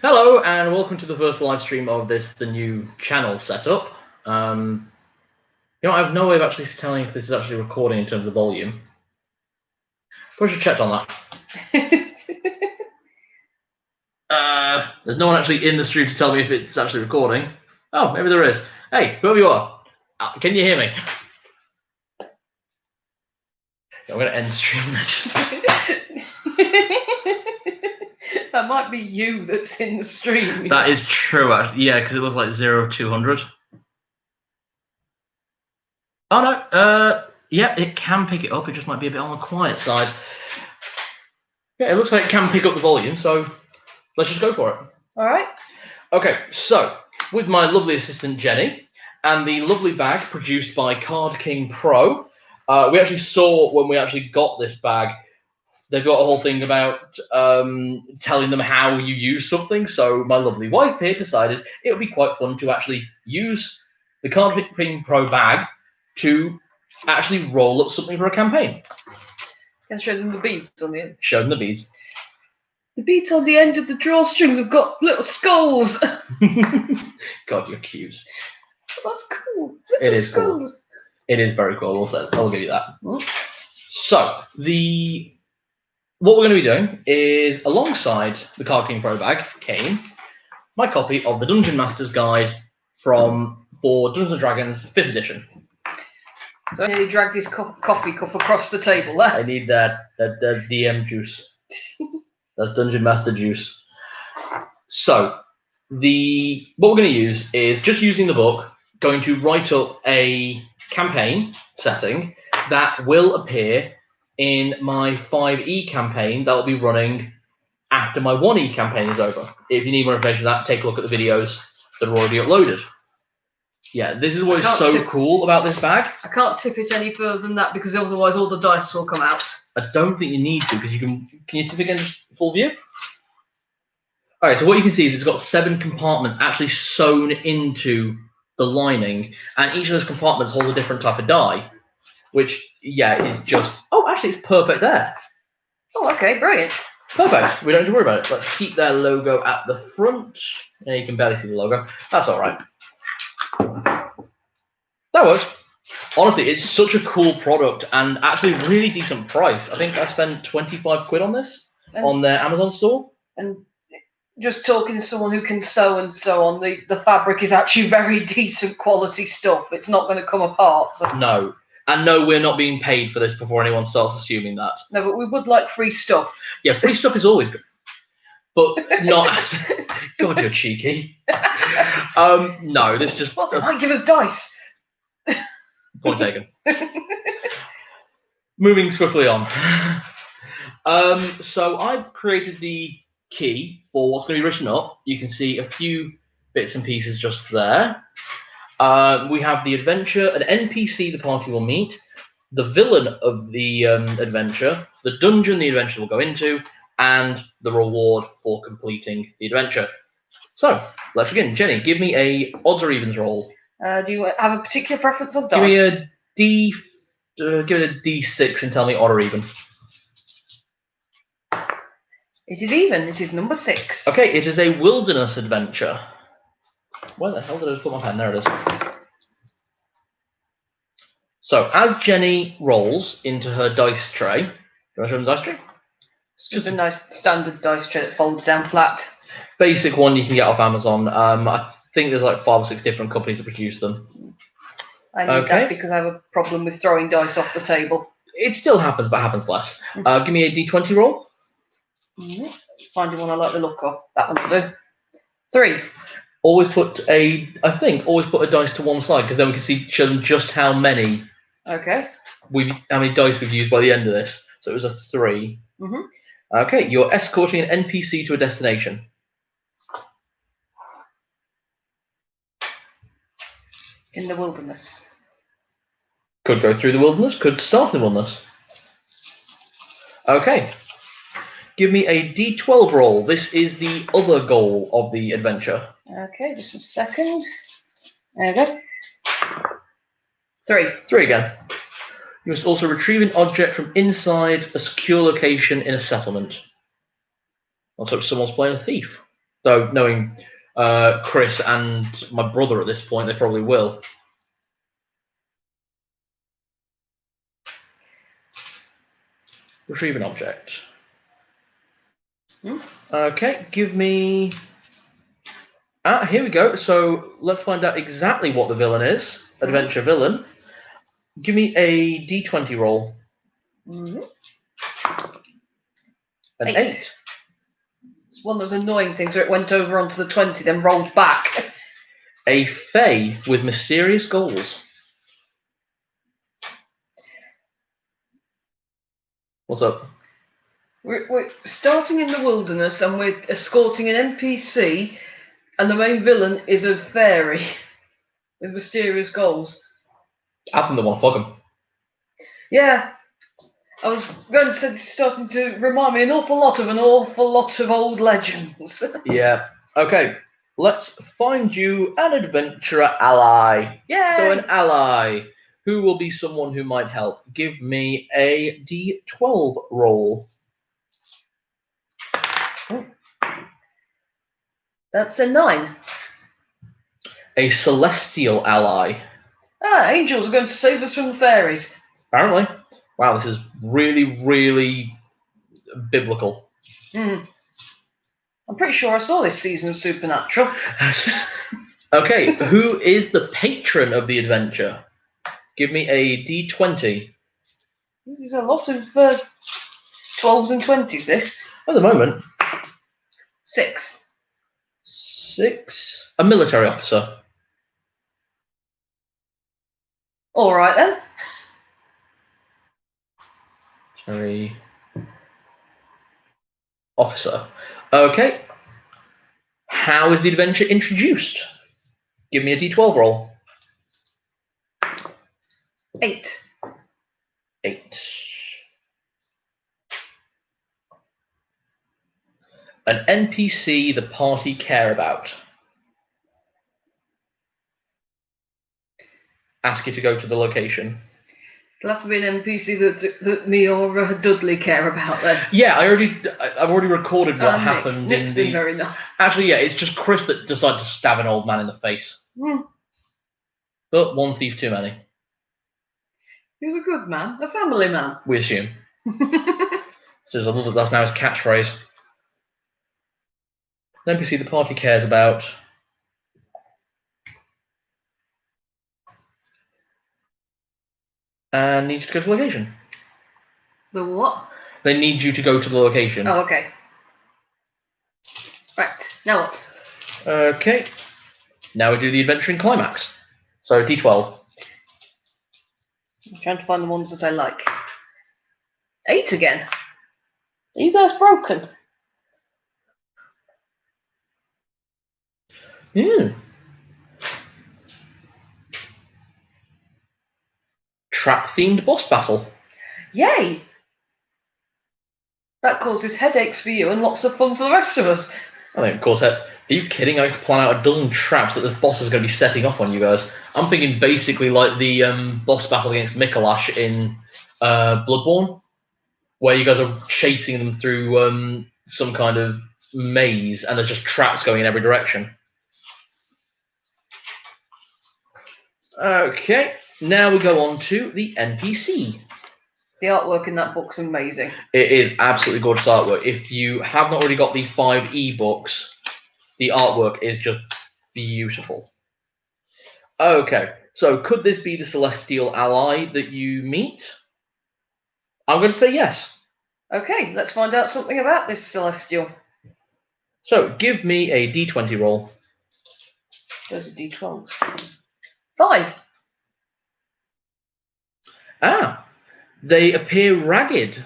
Hello and welcome to the first live stream of the new channel setup. I have no way of actually telling if this is actually recording in terms of volume. Probably should check on that. There's no one actually in the stream to tell me if it's actually recording. Oh, maybe there is. Hey, whoever you are, can you hear me? I'm going to end stream next. That might be you that's in the stream. That is true, actually. Yeah, because it looks like 0200. Oh no, yeah, it can pick it up. It just might be a bit on the quiet side. Yeah, it looks like it can pick up the volume, so let's just go for it. All right. Okay, so with my lovely assistant Jenny and the lovely bag produced by CardKingPro, we actually saw when we actually got this bag, they've got a whole thing about telling them how you use something. So my lovely wife here decided it would be quite fun to actually use the CardKingPro bag to actually roll up something for a campaign. Can I show them the beads on the end? Show them the beads. The beads on the end of the drawstrings have got little skulls. God, you're cute. That's cool. It is skulls. cool. It is very cool. I'll give you that. So what we're going to be doing is, alongside the CardKingPro bag, came my copy of the Dungeon Master's Guide for Dungeons & Dragons 5th edition. So I nearly dragged his coffee cup across the table there. I need that DM juice. That's Dungeon Master juice. So what we're going to use is, just using the book, going to write up a campaign setting that will appear in my 5e campaign that will be running after my 1e campaign is over. If you need more information on that, take a look at the videos that are already uploaded. Yeah, this is what is so cool about this bag. I can't tip it any further than that because otherwise all the dice will come out. I don't think you need to, because can you tip it again full view? Alright, so what you can see is it's got 7 compartments actually sewn into the lining, and each of those compartments holds a different type of die, which, yeah, is just... Oh, actually, it's perfect there. Oh, okay, brilliant. Perfect. We don't have to worry about it. Let's keep their logo at the front. Yeah, you can barely see the logo. That's all right. That works. Honestly, it's such a cool product and actually really decent price. I think I spent 25 quid on this on their Amazon store. And just talking to someone who can sew and so on, the fabric is actually very decent quality stuff. It's not going to come apart. So. No. And no, we're not being paid for this before anyone starts assuming that. No, but we would like free stuff. Yeah, free stuff is always good. But not as... God, you're cheeky. No, this just... Well, they might give us dice. Point taken. Moving swiftly on. So I've created the key for what's going to be written up. You can see a few bits and pieces just there. We have the adventure, an NPC the party will meet, the villain of the adventure, the dungeon the adventure will go into, and the reward for completing the adventure. So, let's begin. Jenny, give me a odds or evens roll. Do you have a particular preference on dice? Give me give it a D6 and tell me odd or even. It is even. It is number 6. Okay, it is a wilderness adventure. Where the hell did I just put my pen? There it is. So, as Jenny rolls into her dice tray, do you want to show them the dice tray? It's just a nice standard dice tray that folds down flat. Basic one you can get off Amazon. I think there's like 5 or 6 different companies that produce them. I need that because I have a problem with throwing dice off the table. It still happens, but happens less. Give me a D20 roll. Finding one I like the look of. That one will do. 3. Always put a dice to one side, because then we can show them just how many. Okay. How many dice we've used by the end of this. So it was a 3. Okay, you're escorting an NPC to a destination. In the wilderness. Could go through the wilderness, could start in the wilderness. Okay. Give me a D12 roll. This is the other goal of the adventure. Okay, just a second. There we go. 3. 3 again. You must also retrieve an object from inside a secure location in a settlement. Also, someone's playing a thief. Though knowing Chris and my brother at this point, they probably will. Retrieve an object. Okay, give me... here we go. So let's find out exactly what the villain is. Adventure villain. Give me a d20 roll. An 8. It's one of those annoying things where it went over onto the 20, then rolled back. A fae with mysterious goals. What's up? We're starting in the wilderness and we're escorting an NPC, and the main villain is a fairy with mysterious goals. I think they want to fuck him. Yeah. I was going to say this is starting to remind me an awful lot of old legends. Yeah. Okay. Let's find you an adventurer ally. Yay! So an ally who will be someone who might help. Give me a d12 roll. That's a 9. A celestial ally. Angels are going to save us from the fairies. Apparently. Wow, this is really, really biblical. I'm pretty sure I saw this season of Supernatural. Okay, who is the patron of the adventure? Give me a d20. There's a lot of 12s and 20s, this. At the moment. 6. 6. A military officer. All right then. Military officer. Okay. How is the adventure introduced? Give me a d12 roll. 8. 8. An NPC the party care about. Ask you to go to the location. It'll have to be an NPC that me or Dudley care about then. Yeah, I've already recorded what happened. Nick's been very nice. Actually, yeah, it's just Chris that decided to stab an old man in the face. But one thief too many. He was a good man, a family man. We assume. So that's now his catchphrase. An NPC the party cares about. And needs to go to the location. The what? They need you to go to the location. Oh, okay. Right, now what? Okay. Now we do the adventuring climax. So d12. I'm trying to find the ones that I like. 8 again. Are you guys broken? Trap-themed boss battle. Yay! That causes headaches for you and lots of fun for the rest of us. I think, of course, are you kidding? I have to plan out a dozen traps that this boss is going to be setting up on you guys. I'm thinking basically like the boss battle against Mikolash in Bloodborne, where you guys are chasing them through some kind of maze, and there's just traps going in every direction. Okay, now we go on to the NPC. The artwork in that book's amazing. It is absolutely gorgeous artwork. If you have not already got the 5 ebooks, the artwork is just beautiful. Okay, so could this be the celestial ally that you meet? I'm going to say yes. Okay, let's find out something about this celestial. So give me a d20 roll. Those are d12s. 5. They appear ragged,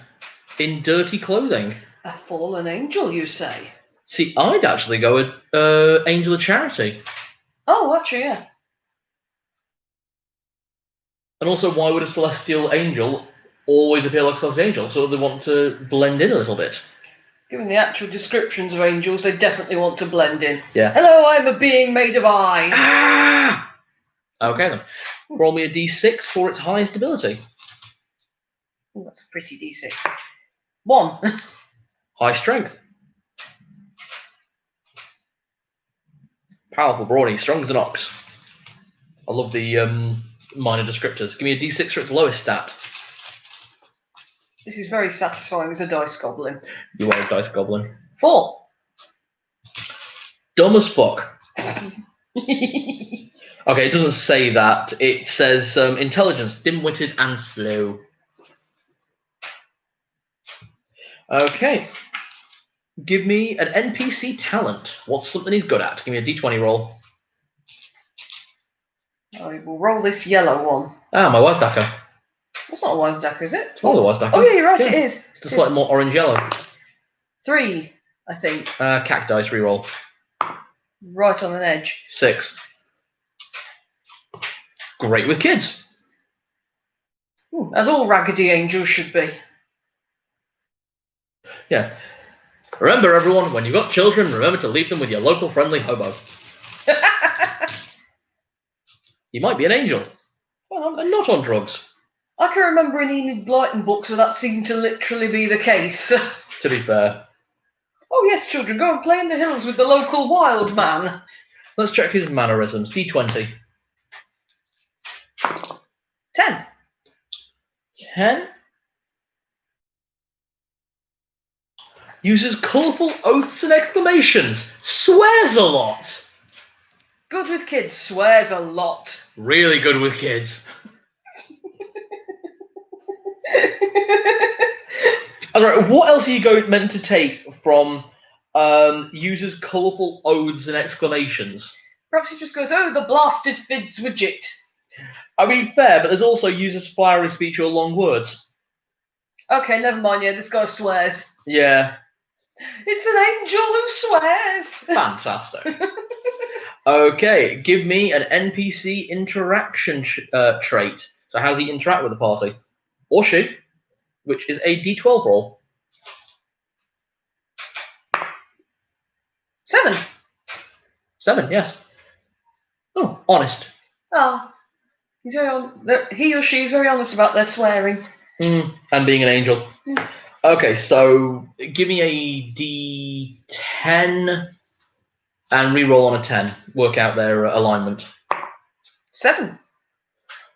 in dirty clothing. A fallen angel, you say? See, I'd actually go with Angel of Charity. Oh, actually, yeah. And also, why would a celestial angel always appear like a celestial angel? So they want to blend in a little bit. Given the actual descriptions of angels, they definitely want to blend in. Yeah. Hello, I'm a being made of eyes. Ah! Okay then. Roll me a d6 for its highest ability. Oh, that's a pretty d6. 1. High strength. Powerful, brawny, strong as an ox. I love the minor descriptors. Give me a d6 for its lowest stat. This is very satisfying as a dice goblin. You are a dice goblin. 4. Dumb as fuck. Okay, it doesn't say that. It says intelligence, dim-witted and slow. Okay. Give me an NPC talent. What's something he's good at? Give me a d20 roll. I will roll this yellow one. Ah, my Wazdacker. That's not a Wazdacker, is it? It's not a Wazdacker. Oh, yeah, you're right, it is. It's a slightly more orange-yellow. 3, I think. Cacti, reroll. Right on an edge. 6. Great with kids. Ooh, as all raggedy angels should be. Yeah. Remember, everyone, when you've got children, remember to leave them with your local friendly hobo. You might be an angel. Well, I'm not on drugs. I can remember in Enid Blyton books where that seemed to literally be the case. To be fair. Oh yes, children, go and play in the hills with the local wild man. Let's check his mannerisms. D20. 10. 10. Uses colourful oaths and exclamations. Swears a lot. Good with kids, swears a lot. Really good with kids. Alright, what else are you meant to take from uses colourful oaths and exclamations? Perhaps he just goes, oh, the blasted Fids widget. I mean, fair, but there's also uses fiery speech or long words. Okay, never mind, yeah, this guy swears. Yeah. It's an angel who swears. Fantastic. Okay, give me an NPC interaction trait. So how does he interact with the party? Or she, which is a D12 roll. 7. 7, yes. Oh, honest. Oh, he's he or she is very honest about their swearing. And being an angel. Okay, so give me a D10 and re-roll on a 10. Work out their alignment. 7.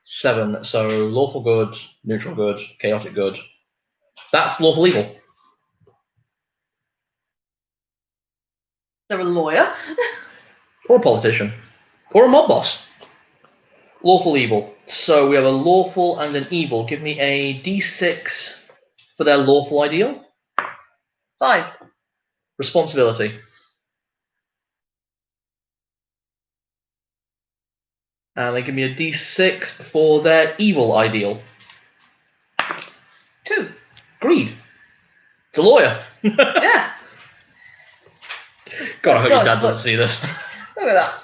7, so lawful good, neutral good, chaotic good. That's lawful evil. They're a lawyer. Or a politician. Or a mob boss. Lawful evil. So we have a lawful and an evil. Give me a D6 for their lawful ideal. 5. Responsibility. And they give me a D6 for their evil ideal. 2. Greed. It's a lawyer. Yeah. God, I hope your dad Look. doesn't see this. Look at that.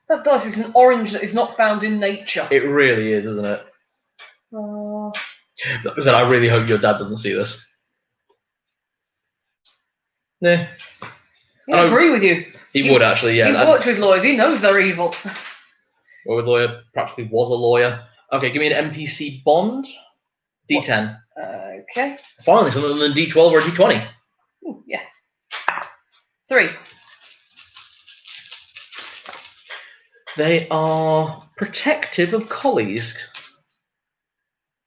That dice is an orange that is not found in nature. It really is, isn't it? Like I said, I really hope your dad doesn't see this. Yeah. I agree with you. He would actually, yeah. He's worked with lawyers. He knows they're evil. Well, a lawyer practically was a lawyer. Okay, give me an NPC bond. D10. Okay. Finally, something than a D12 or a D20. Ooh, yeah. 3. They are protective of colleagues.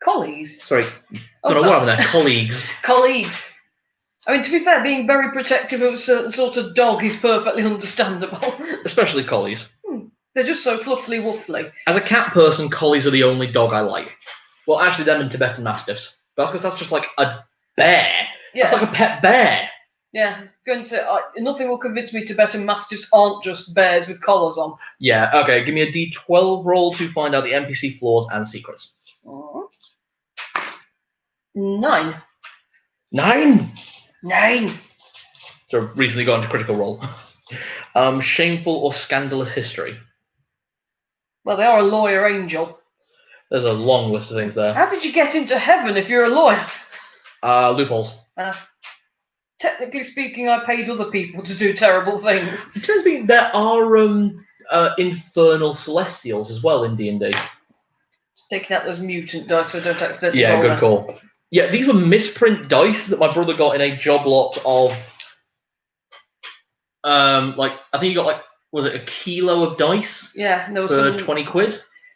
Colleagues? Sorry, Oh, don't know what happened there. Colleagues. Colleagues. I mean, to be fair, being very protective of a certain sort of dog is perfectly understandable. Especially collies. They're just so fluffy woofly. As a cat person, collies are the only dog I like. Well, actually, them and Tibetan Mastiffs. That's because that's just like a bear. Yeah. That's like a pet bear. Yeah, going to say, nothing will convince me Tibetan Mastiffs aren't just bears with collars on. Yeah, okay, give me a D12 roll to find out the NPC flaws and secrets. 9. 9? 9. So recently got into critical role. Shameful or scandalous history. Well, they are a lawyer angel. There's a long list of things there. How did you get into heaven if you're a lawyer? Loopholes. Technically speaking, I paid other people to do terrible things. It turns me there are infernal celestials as well in D&D. Just taking out those mutant dice so I don't accidentally Yeah, roll good them. call. Yeah, these were misprint dice that my brother got in a job lot of I think he got was it a kilo of dice Yeah, and there was for some 20 quid?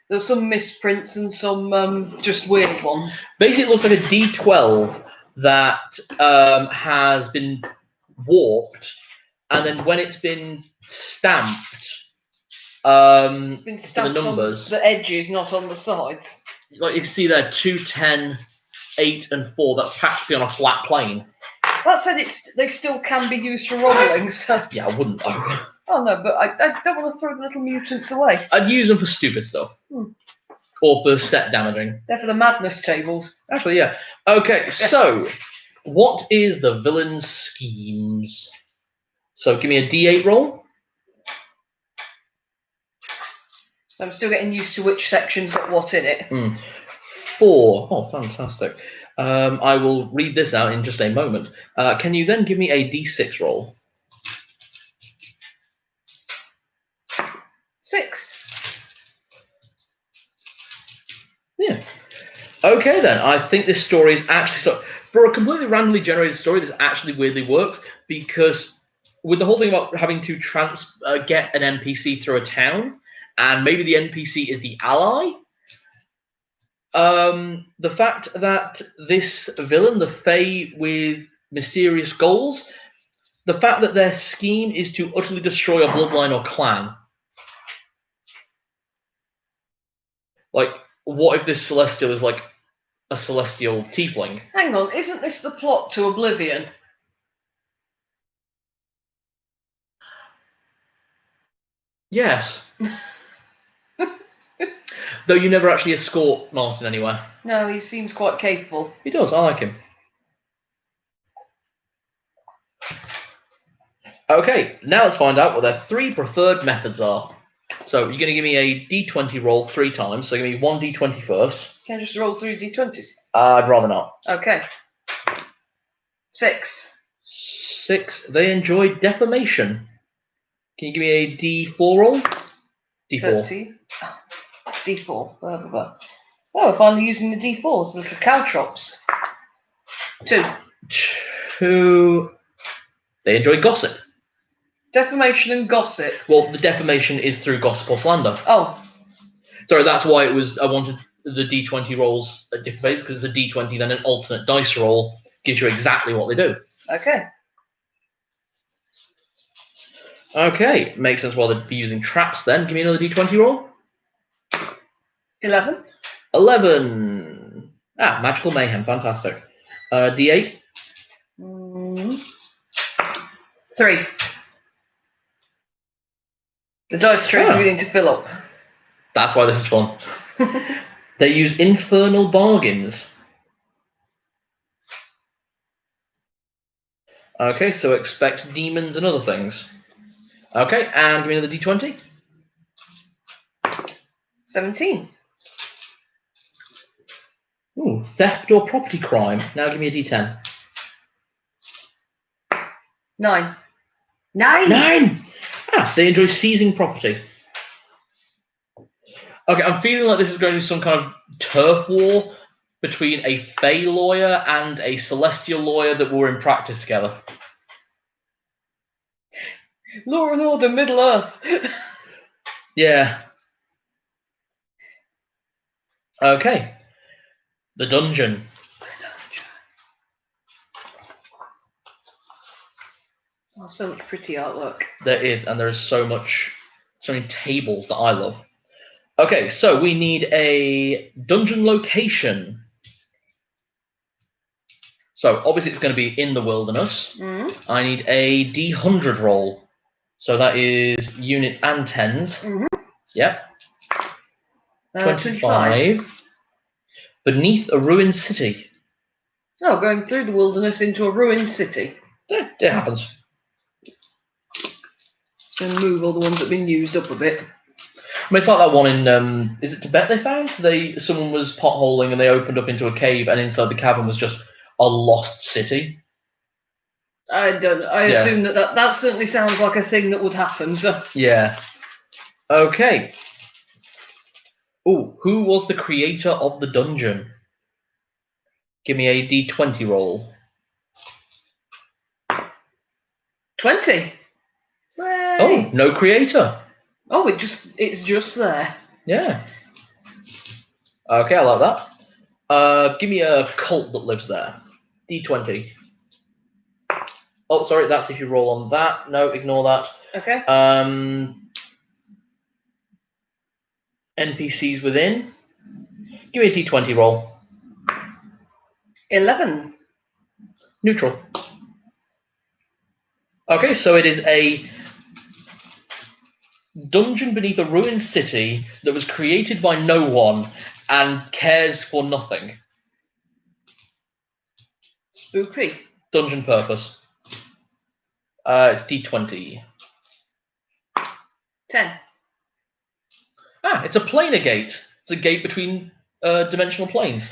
There were some misprints and some just weird ones. Basically, it looks like a D12 that has been warped, and then when it's been stamped, It's been for the stamped numbers, on the edges, not on the sides. like you can see there, 2, 10, 8, and 4. That's practically on a flat plane. That said, they still can be used for rolling. So. Yeah, I wouldn't though. Oh no, but I don't want to throw the little mutants away. I'd use them for stupid stuff. Or for set damaging. They're for the madness tables. Actually, yeah. Okay, so what is the villain's schemes? So give me a D8 roll. So I'm still getting used to which section's got what in it. 4. Oh, fantastic. I will read this out in just a moment. Can you then give me a D6 roll? 6. Yeah. Okay then. I think this story is actually for a completely randomly generated story. This actually weirdly works because with the whole thing about having to get an NPC through a town, and maybe the NPC is the ally. The fact that this villain, the Fae with mysterious goals, the fact that their scheme is to utterly destroy a bloodline or clan. Like, what if this Celestial is like a Celestial tiefling? Hang on, isn't this the plot to Oblivion? Yes. Though you never actually escort Martin anywhere. No, he seems quite capable. He does, I like him. Okay, now let's find out what their 3 preferred methods are. So you're going to give me a D20 roll 3 times. So give me 1 D20 first. Can I just roll through D20s? I'd rather not. Okay. 6. 6. They enjoy defamation. Can you give me a D4 roll? D4. 30. Oh, D4. Blah, blah, blah. Oh, we're finally using the D4s, the little caltrops. 2. 2. They enjoy gossip. Defamation and gossip. Well, the defamation is through gossip or slander. Oh. Sorry, that's why I wanted the D20 rolls at different phases, because it's a D20, then an alternate dice roll gives you exactly what they do. Okay. Okay, makes sense why they'd be using traps then. Give me another D20 roll. 11. 11. Magical mayhem, fantastic. D8. 3. The dice tray is beginning to fill up. That's why this is fun. They use infernal bargains. Okay, so expect demons and other things. Okay, and give me another D20. 17. Ooh, theft or property crime. Now give me a D10. 9. 9! 9! They enjoy seizing property. Okay, I'm feeling like this is going to be some kind of turf war between a Fey lawyer and a Celestial lawyer that were in practice together. Law and Order, Middle Earth. Yeah. Okay. The dungeon. Oh, so much pretty artwork. There is, and there is so many tables that I love. Okay, so we need a dungeon location. So obviously it's going to be in the wilderness. I need a D100 roll. So that is units and tens. Yep. 25. Beneath a ruined city. Oh, going through the wilderness into a ruined city. Yeah, it happens. And move all the ones that have been used up a bit. I mean, it's like that one in, is it Tibet they found? Someone was potholing and they opened up into a cave, and inside the cavern was just a lost city. I assume that certainly sounds like a thing that would happen. So. Yeah. Okay. Ooh, who was the creator of the dungeon? Give me a D20 roll. 20. Oh, Okay. Oh, no creator. Oh, it's just there. Yeah. Okay, I like that. Give me a cult that lives there. D20. Oh, sorry, that's if you roll on that. No, ignore that. Okay. NPCs within. Give me a D20 roll. 11. Neutral. Okay, so it is a dungeon beneath a ruined city that was created by no one and cares for nothing. Spooky. Dungeon purpose. It's D20. 10. Ah, it's a planar gate. It's a gate between dimensional planes.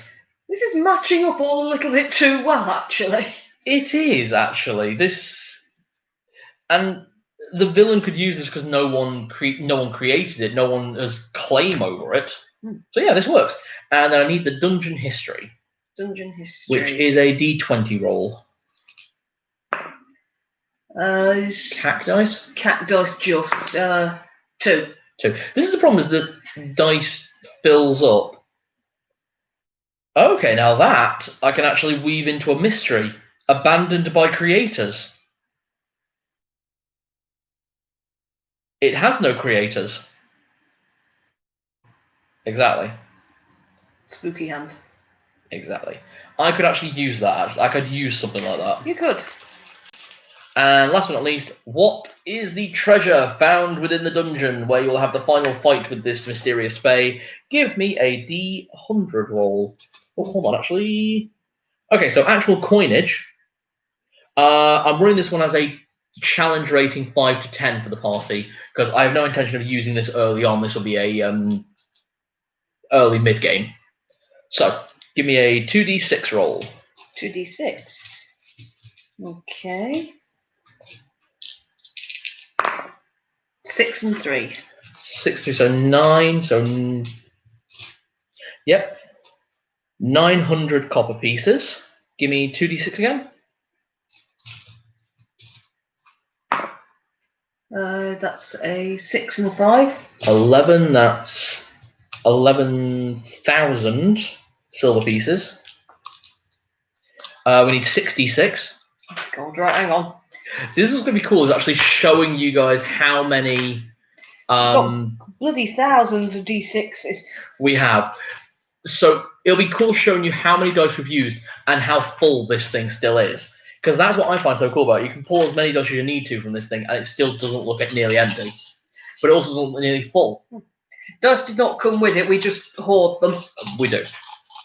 This is matching up all a little bit too well, actually. It is actually this, and the villain could use this because no one created it. No one has claim over it. So yeah, this works. And then I need the dungeon history. Dungeon history. Which is a D20 roll. Cacti? Cacti just 2. 2. This is the problem: is that dice fills up. Okay, now that I can actually weave into a mystery abandoned by creators. It has no creators. Exactly. Spooky hand. Exactly. I could actually use that. I could use something like that. You could. And last but not least, what is the treasure found within the dungeon where you'll have the final fight with this mysterious fae? Give me a D100 roll. Oh, hold on, actually. Okay, so actual coinage. I'm running this one as a challenge rating 5 to 10 for the party because I have no intention of using this early on. This will be a early mid game. So give me a 2d6 roll. 2d6. Okay. 6 and 3. 6 3, so 9. So yep, 900 copper pieces. Give me 2d6 again. That's a 6 and a 5. 11. That's 11,000 silver pieces. We need 66. God, right, hang on. See, this is going to be cool. Is actually showing you guys how many bloody thousands of d6s. We have. So it'll be cool showing you how many dice we've used and how full this thing still is. Because that's what I find so cool about it. You can pull as many dice as you need to from this thing, and it still doesn't look nearly empty. But it also doesn't look nearly full. Dice did not come with it. We just hoard them. We do.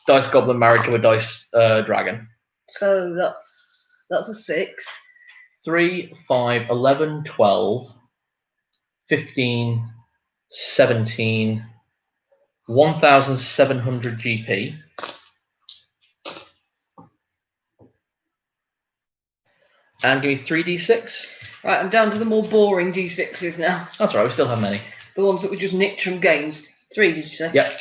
Dice goblin married to a dice dragon. So that's a 6. 3, 5, 11, 12, 15, 17, 1,700 GP. And give me 3d6. Right, I'm down to the more boring d6s now. That's right, we still have many. The ones that we just nicked from games. 3, did you say? Yep.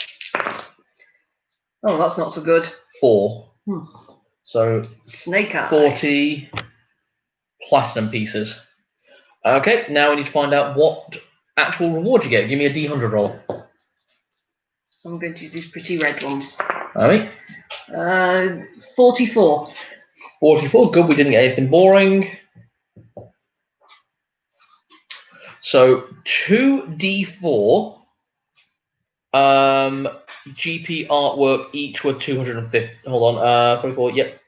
Oh, that's not so good. 4. So Snake eyes. 40 platinum pieces. Okay, now we need to find out what actual reward you get. Give me a D100 roll. I'm going to use these pretty red ones. Alright. 44. 44, good, we didn't get anything boring. So 2d4 GP artwork each were 250. Hold on, 44, yep.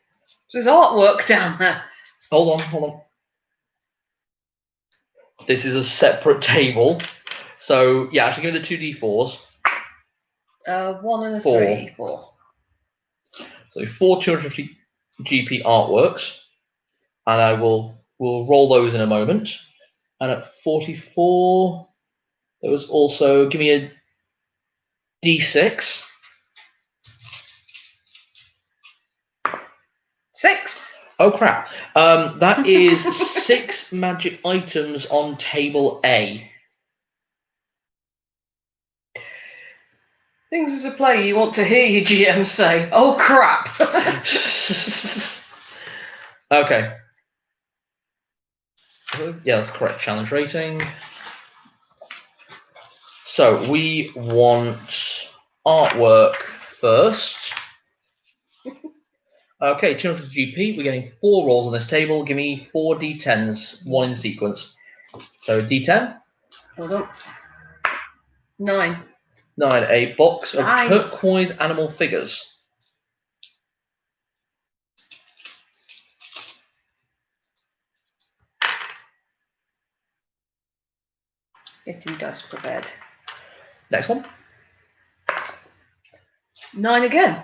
There's artwork down there. Hold on. This is a separate table. So yeah, actually give me the 2d4s. 1 and a 4. 3. 4. So 4 250 GP artworks. And I will roll those in a moment. And at 44, there was also, give me a D6. 6. Oh crap. That is 6 magic items on table A. Things as a player you want to hear your GM say, oh crap. Okay. Yeah, that's correct. Challenge rating. So we want artwork first. Okay, 200 GP. We're getting 4 rolls on this table. Give me 4 D10s, 1 in sequence. So D10. Hold on. 9. 9. A box of 9. turquoise animal figures. Getting dice prepared. Next one. 9 again.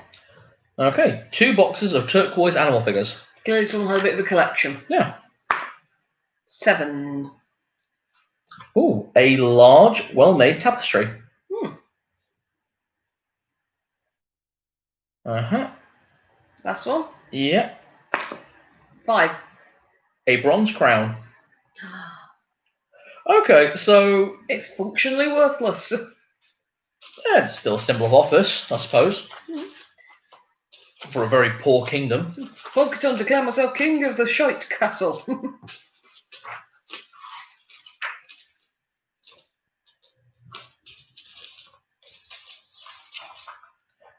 Okay, 2 boxes of turquoise animal figures. Clearly someone had a bit of a collection. Yeah. 7. Ooh, a large, well-made tapestry. Uh-huh. Last one. Yeah. 5. A bronze crown. Okay, so It's functionally worthless. yeah, it's still a symbol of office, I suppose. For a very poor kingdom. Folketon, declare myself king of the Shite Castle.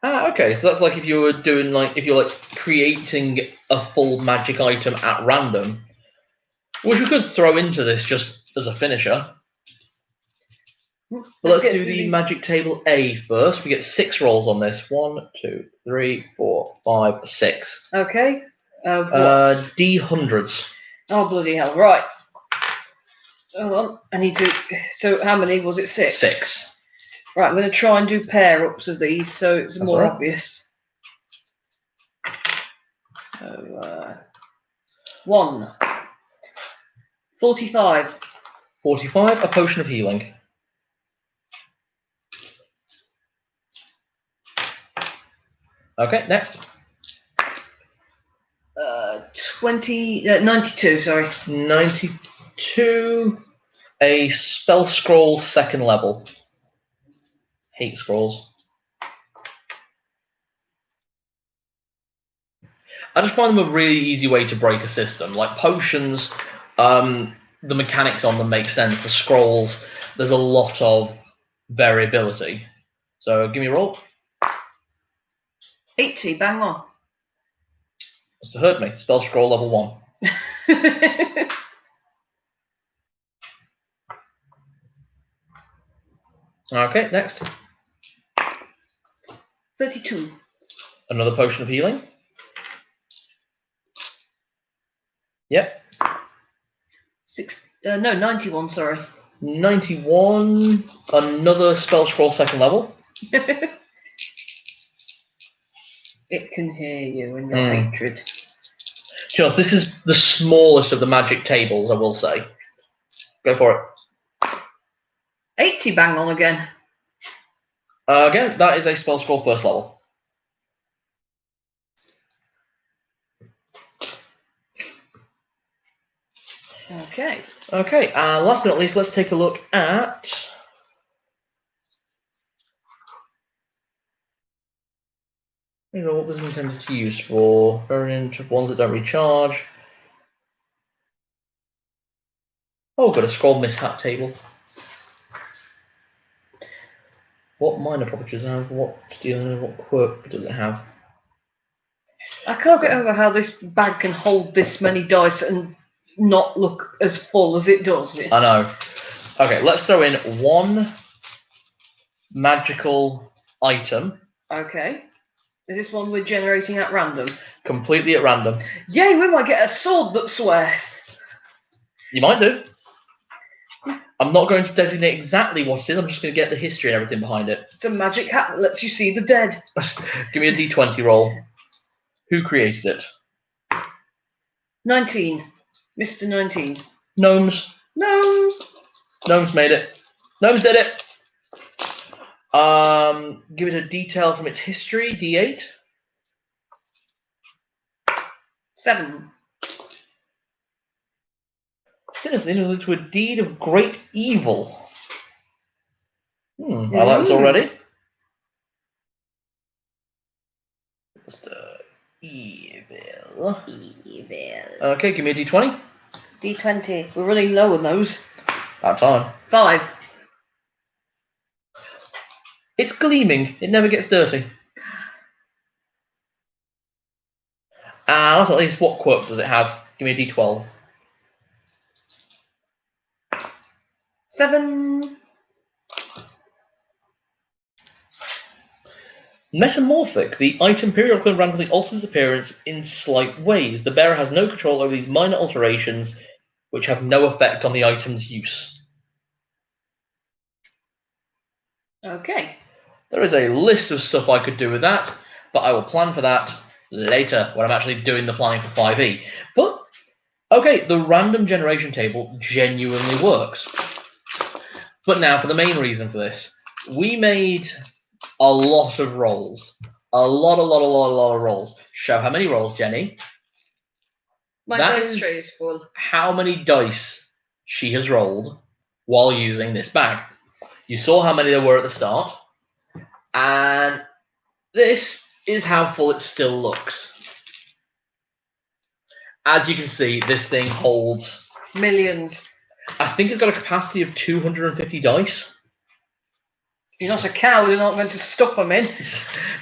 Okay, so that's like if you were doing if you're creating a full magic item at random, which we could throw into this just as a finisher. But let's do the magic table A first. We get 6 rolls on this. 1, 2, 3, 4, 5, 6. Okay. D100s. Oh, bloody hell. Right. Hold on. I need to. So, how many was it? 6? 6. Right, I'm going to try and do pair ups of these so it's That's more right. obvious. So, 1. 45. 45, a potion of healing. Okay, next. 92, sorry. 92, a spell scroll 2nd level. Hate scrolls. I just find them a really easy way to break a system. Like potions, the mechanics on them make sense. The scrolls, there's a lot of variability. So give me a roll. 80, bang on. Must have heard me. Spell scroll level 1. Okay, next. 32. Another potion of healing. Yep. 91, sorry. 91. Another spell scroll 2nd level. It can hear you and your hatred. Just this is the smallest of the magic tables, I will say. Go for it. 80, bang on again. Again, that is a spell scroll 1st level. Okay. Okay, last but not least, let's take a look at what was intended to use for variant of ones that don't recharge. Oh, got a scroll mishap table. What minor properties have? What quirk does it have? I can't get over how this bag can hold this many dice and not look as full as it does. I know. Okay, let's throw in 1 magical item. Okay. Is this one we're generating at random? Completely at random. Yay, we might get a sword that swears. You might do. I'm not going to designate exactly what it is. I'm just going to get the history and everything behind it. It's a magic hat that lets you see the dead. Give me a D20 roll. Who created it? 19. Mr. 19. Gnomes. Gnomes. Gnomes made it. Gnomes did it. Give it a detail from its history. D8. 7. Sinners lead to a deed of great evil. I like this already. Just, evil. Okay, give me a D20. D20. We're running low on those. About time. 5. It's gleaming. It never gets dirty. And at least, what quirk does it have? Give me a d12. 7. Metamorphic. The item periodically and randomly alters appearance in slight ways. The bearer has no control over these minor alterations, which have no effect on the item's use. Okay. There is a list of stuff I could do with that, but I will plan for that later when I'm actually doing the planning for 5e. But, okay, the random generation table genuinely works. But now for the main reason for this. We made a lot of rolls. A lot of rolls. Show how many rolls, Jenny. My dice tray is full. How many dice she has rolled while using this bag. You saw how many there were at the start. And this is how full it still looks. As you can see, this thing holds... millions. I think it's got a capacity of 250 dice. You're not a cow, you're not going to stuff them in.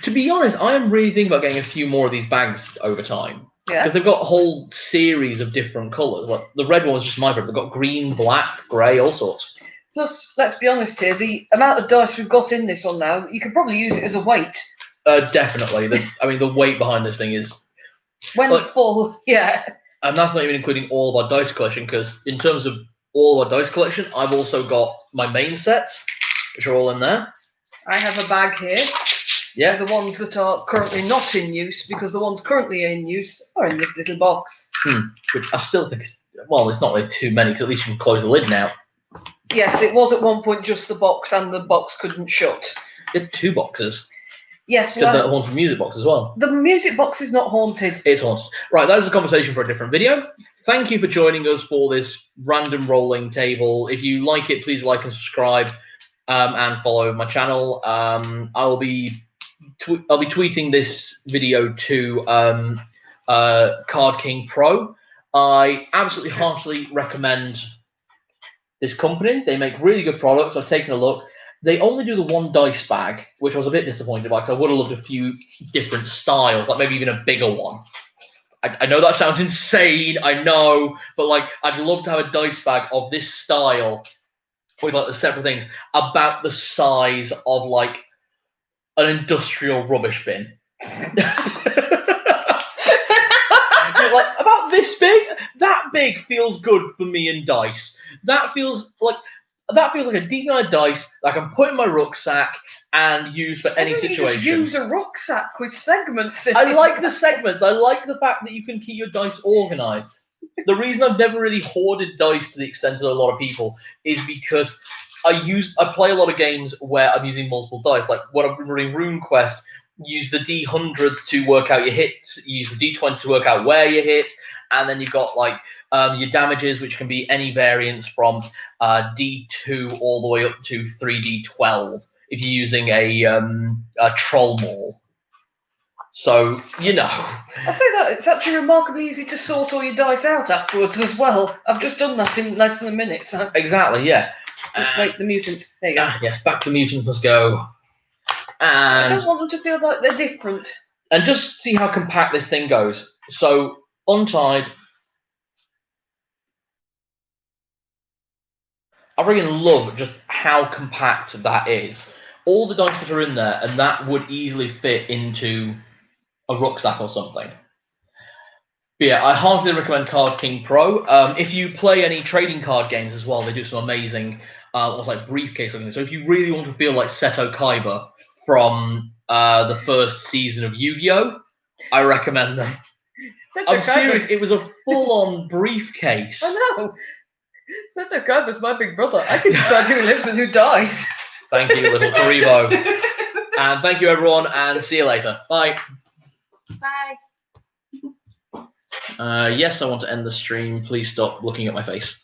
To be honest, I am really thinking about getting a few more of these bags over time. Yeah. Because they've got a whole series of different colours. Like the red one's just my favourite. They've got green, black, grey, all sorts. Plus, let's be honest here, the amount of dice we've got in this one now, you could probably use it as a weight. Definitely. The weight behind this thing is... When full, yeah. And that's not even including all of our dice collection, because in terms of all of our dice collection, I've also got my main sets, which are all in there. I have a bag here. Yeah. The ones that are currently not in use, because the ones currently in use are in this little box. Which I still think is... Well, it's not really too many, because at least you can close the lid now. Yes, it was at one point just the box, and the box couldn't shut. You had 2 boxes. Yes, Well, the haunted music box as well. The music box is not haunted. It's haunted. Right, that is a conversation for a different video. Thank you for joining us for this random rolling table. If you like it, please like and subscribe, and follow my channel. I'll be tweeting this video to CardKingPro. I absolutely heartily recommend this company. They make really good products. I've taken a look. They only do the 1 dice bag, which I was a bit disappointed by, because I would have loved a few different styles, like maybe even a bigger one. I know that sounds insane, I know, but like I'd love to have a dice bag of this style with like the separate things about the size of like an industrial rubbish bin. Like about this big. That big feels good for me and dice. That feels like a decent amount of dice that I can put in my rucksack and use for any situation. You just use a rucksack with segments in it. I like the segments. I like the fact that you can keep your dice organised. The reason I've never really hoarded dice to the extent of a lot of people is because I play a lot of games where I'm using multiple dice. Like when I've been running RuneQuest, use the D100s to work out your hits, use the D20 to work out where you hit, and then you've got like your damages, which can be any variance from D2 all the way up to 3D12 if you're using a troll maul. So, you know. I say that, it's actually remarkably easy to sort all your dice out afterwards as well. I've just done that in less than a minute, so... Exactly, yeah. Wait, the mutants. There you go. Yes, back to mutants must go. And I don't want them to feel like they're different. And just see how compact this thing goes. So, untied. I really love just how compact that is. All the dice that are in there, and that would easily fit into a rucksack or something. But yeah, I heartily recommend CardKingPro. If you play any trading card games as well, they do some amazing, almost like briefcase looking. So if you really want to feel like Seto Kaiba from the first season of Yu-Gi-Oh, I recommend them. I'm serious, it was a full-on briefcase. I know. Seto Kaiba's my big brother. I can decide who lives and who dies. Thank you, little Karibo. And thank you, everyone, and see you later. Bye. Bye. Yes, I want to end the stream. Please stop looking at my face.